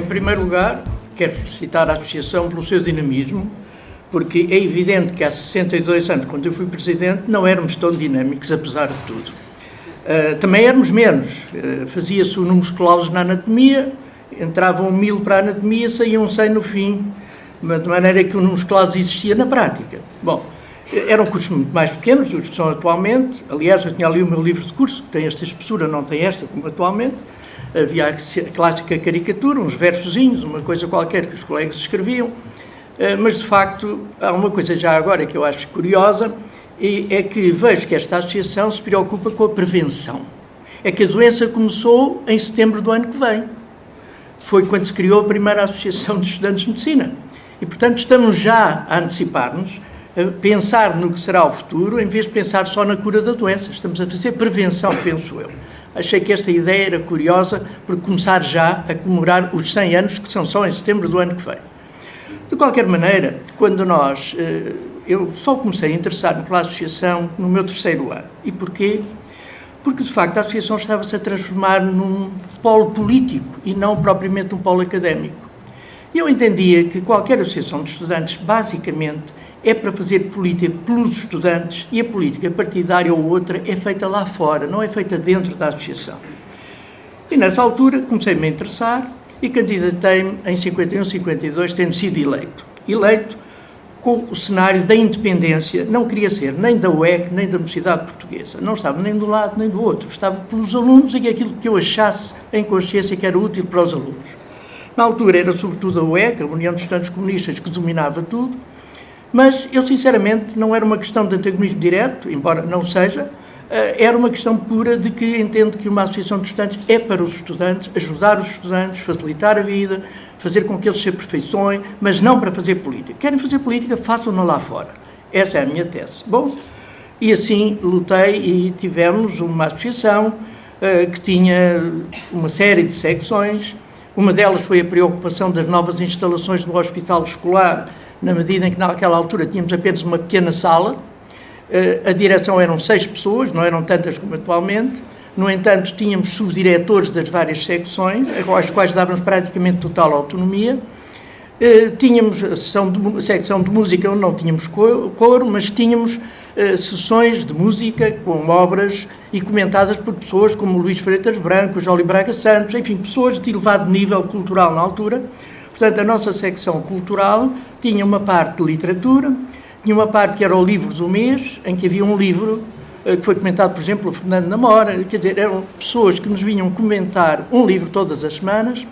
em primeiro lugar, quero felicitar a Associação pelo seu dinamismo, porque é evidente que há 62 anos, quando eu fui Presidente, não éramos tão dinâmicos, apesar de tudo. Também éramos menos. Fazia-se o números clausos na anatomia, entravam 1000 para a anatomia, saíam 100 no fim, de maneira que o números clausos existia na prática. Bom, eram cursos muito mais pequenos do que são atualmente. Aliás, eu tinha ali o meu livro de curso, que tem esta espessura, não tem esta, como atualmente. Havia a clássica caricatura, uns versozinhos, uma coisa qualquer que os colegas escreviam. Mas, de facto, há uma coisa já agora que eu acho curiosa, e é que vejo que esta associação se preocupa com a prevenção. É que a doença começou em setembro do ano que vem. Foi quando se criou a primeira Associação de Estudantes de Medicina. E, portanto, estamos já a antecipar-nos, a pensar no que será o futuro, em vez de pensar só na cura da doença. Estamos a fazer prevenção, penso eu. Achei que esta ideia era curiosa, por começar já a comemorar os 100 anos, que são só em setembro do ano que vem. De qualquer maneira, quando eu só comecei a interessar-me pela associação no meu 3º ano. E porquê? Porque, de facto, a associação estava-se a transformar num polo político e não propriamente num polo académico. E eu entendia que qualquer associação de estudantes, basicamente, é para fazer política pelos estudantes, e a política partidária ou outra é feita lá fora, não é feita dentro da associação. E nessa altura comecei-me a interessar e candidatei-me em 51, 52, tendo sido eleito. Eleito com o cenário da independência, não queria ser nem da UEC, nem da Mocidade Portuguesa. Não estava nem de um lado nem do outro. Estava pelos alunos e aquilo que eu achasse em consciência que era útil para os alunos. Na altura era sobretudo a UEC, a União dos Estudantes Comunistas, que dominava tudo, mas eu sinceramente não era uma questão de antagonismo direto, embora não seja, era uma questão pura de que entendo que uma associação de estudantes é para os estudantes, ajudar os estudantes, facilitar a vida, fazer com que eles se aperfeiçoem, mas não para fazer política. Querem fazer política, façam-na lá fora. Essa é a minha tese. Bom, e assim lutei e tivemos uma associação que tinha uma série de secções. Uma delas foi a preocupação das novas instalações do hospital escolar, na medida em que naquela altura tínhamos apenas uma pequena sala. A direção eram 6 pessoas, não eram tantas como atualmente. No entanto, tínhamos subdiretores das várias secções, aos quais dávamos praticamente total autonomia. Tínhamos a secção de música, onde não tínhamos coro, mas tínhamos sessões de música com obras e comentadas por pessoas como Luís Freitas Branco, Jóli Braga Santos, enfim, pessoas de elevado nível cultural na altura. Portanto, a nossa secção cultural tinha uma parte de literatura, tinha uma parte que era o livro do mês, em que havia um livro que foi comentado, por exemplo, por Fernando Namora, quer dizer, eram pessoas que nos vinham comentar um livro todas as semanas.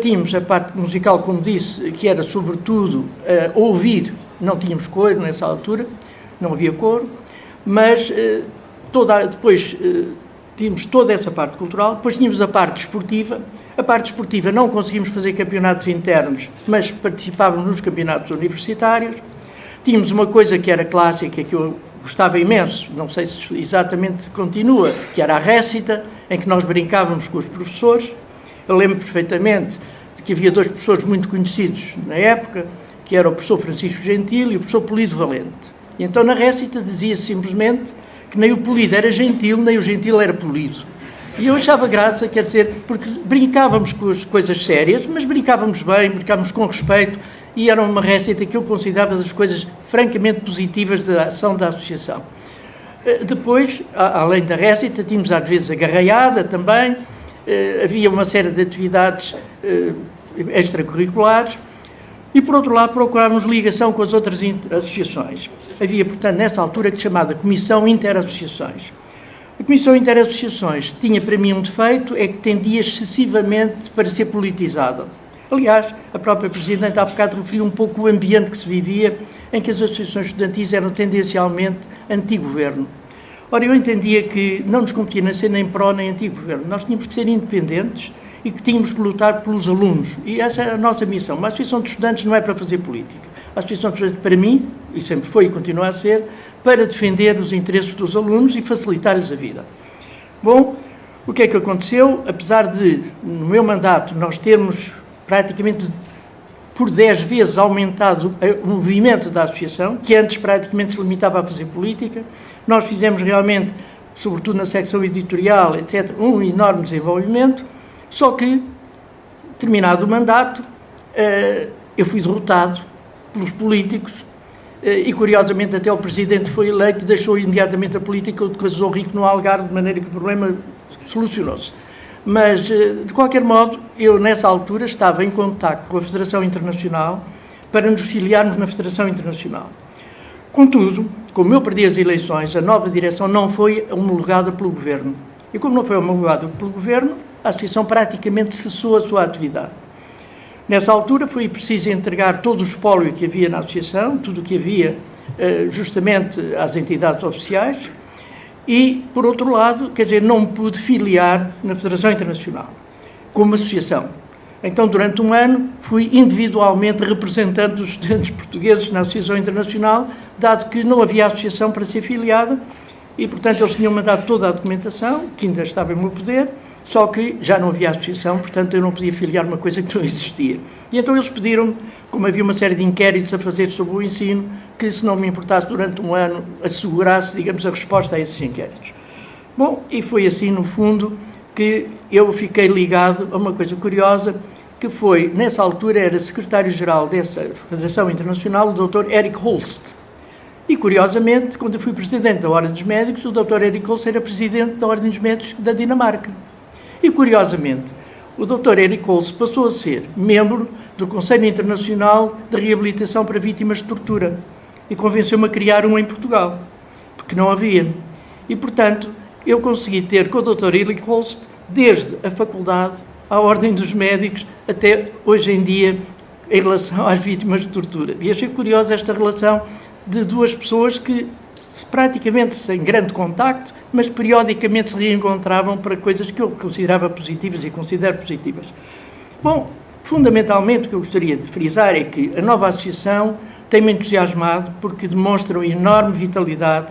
Tínhamos a parte musical, como disse, que era sobretudo ouvir, não tínhamos coro nessa altura, não havia coro, mas depois tínhamos toda essa parte cultural, depois tínhamos a parte desportiva. A parte desportiva não conseguimos fazer campeonatos internos, mas participávamos nos campeonatos universitários. Tínhamos uma coisa que era clássica, que eu gostava imenso, não sei se exatamente continua, que era a récita, em que nós brincávamos com os professores. Eu lembro perfeitamente de que havia 2 professores muito conhecidos na época, que era o professor Francisco Gentil e o professor Polido Valente. E então na récita dizia simplesmente que nem o Polido era gentil, nem o gentil era polido. E eu achava graça, quer dizer, porque brincávamos com as coisas sérias, mas brincávamos bem, brincávamos com respeito, e era uma récita que eu considerava das coisas francamente positivas da ação da associação. Depois, além da récita, tínhamos às vezes a garraiada também, havia uma série de atividades extracurriculares, e por outro lado procurávamos ligação com as outras associações. Havia, portanto, nessa altura, que chamada Comissão Interassociações. A Comissão Interassociações tinha para mim um defeito, é que tendia excessivamente para ser politizada. Aliás, a própria Presidente há bocado referiu um pouco o ambiente que se vivia, em que as associações estudantis eram tendencialmente anti-governo. Ora, eu entendia que não nos competia nem ser nem pró nem anti-governo. Nós tínhamos que ser independentes e que tínhamos que lutar pelos alunos. E essa é a nossa missão. Uma associação de estudantes não é para fazer política. A associação de estudantes, para mim, e sempre foi e continua a ser, para defender os interesses dos alunos e facilitar-lhes a vida. Bom, o que é que aconteceu? Apesar de, no meu mandato, nós termos praticamente por 10 vezes aumentado o movimento da associação, que antes praticamente se limitava a fazer política, nós fizemos realmente, sobretudo na secção editorial, etc., um enorme desenvolvimento, só que terminado o mandato, eu fui derrotado pelos políticos e, curiosamente, até o Presidente foi eleito, deixou imediatamente a política, o que causou rico no Algarve, de maneira que o problema solucionou-se. Mas, de qualquer modo, eu, nessa altura, estava em contacto com a Federação Internacional para nos filiarmos na Federação Internacional. Contudo, como eu perdi as eleições, a nova direção não foi homologada pelo Governo. E como não foi homologada pelo Governo, a Associação praticamente cessou a sua atividade. Nessa altura foi preciso entregar todo o espólio que havia na Associação, tudo o que havia justamente às entidades oficiais, e, por outro lado, quer dizer, não me pude filiar na Federação Internacional, como associação. Então, durante um ano, fui individualmente representante dos estudantes portugueses na Associação Internacional, dado que não havia associação para ser filiada, e, portanto, eles tinham mandado toda a documentação, que ainda estava em meu poder, só que já não havia associação, portanto, eu não podia filiar uma coisa que não existia. E então eles pediram-me, como havia uma série de inquéritos a fazer sobre o ensino, que, se não me importasse durante um ano, assegurasse, digamos, a resposta a esses inquéritos. Bom, e foi assim, no fundo, que eu fiquei ligado a uma coisa curiosa, que foi, nessa altura, era secretário-geral dessa Federação Internacional, o Dr. Erik Holst. E, curiosamente, quando eu fui presidente da Ordem dos Médicos, o Dr. Erik Holst era presidente da Ordem dos Médicos da Dinamarca. E, curiosamente, o Dr. Erik Holst passou a ser membro do Conselho Internacional de Reabilitação para Vítimas de Tortura e convenceu-me a criar um em Portugal, porque não havia. E, portanto, eu consegui ter com o Dr. Erik Holst, desde a faculdade, à Ordem dos Médicos, até hoje em dia, em relação às vítimas de tortura. E achei curiosa esta relação de duas pessoas que, praticamente sem grande contacto, mas periodicamente se reencontravam para coisas que eu considerava positivas e considero positivas. Bom, fundamentalmente o que eu gostaria de frisar é que a nova associação tem-me entusiasmado porque demonstra uma enorme vitalidade,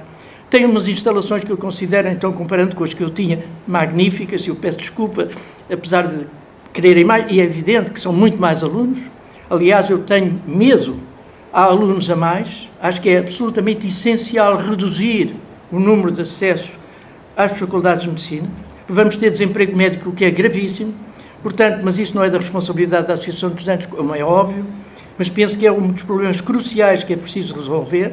tem umas instalações que eu considero, então, comparando com as que eu tinha, magníficas, e eu peço desculpa, apesar de quererem mais, e é evidente que são muito mais alunos. Aliás, eu tenho medo, há alunos a mais, acho que é absolutamente essencial reduzir o número de acesso às faculdades de medicina. Vamos ter desemprego médico, o que é gravíssimo, portanto, mas isso não é da responsabilidade da Associação de Estudantes, como é óbvio, mas penso que é um dos problemas cruciais que é preciso resolver.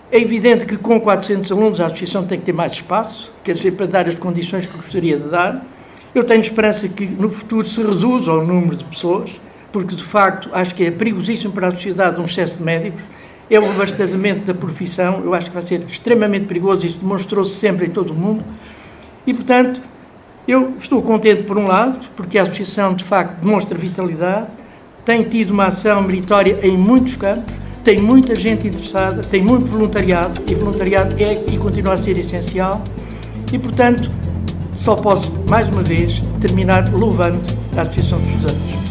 É evidente que com 400 alunos a Associação tem que ter mais espaço, quer dizer, para dar as condições que gostaria de dar. Eu tenho esperança que no futuro se reduza o número de pessoas, porque de facto acho que é perigosíssimo para a sociedade um excesso de médicos, é o abastecimento da profissão, eu acho que vai ser extremamente perigoso, isso demonstrou-se sempre em todo o mundo, e portanto eu estou contente por um lado, porque a Associação de facto demonstra vitalidade, tem tido uma ação meritória em muitos campos, tem muita gente interessada, tem muito voluntariado, e voluntariado é e continua a ser essencial, e portanto só posso mais uma vez terminar louvando a Associação dos Estudantes.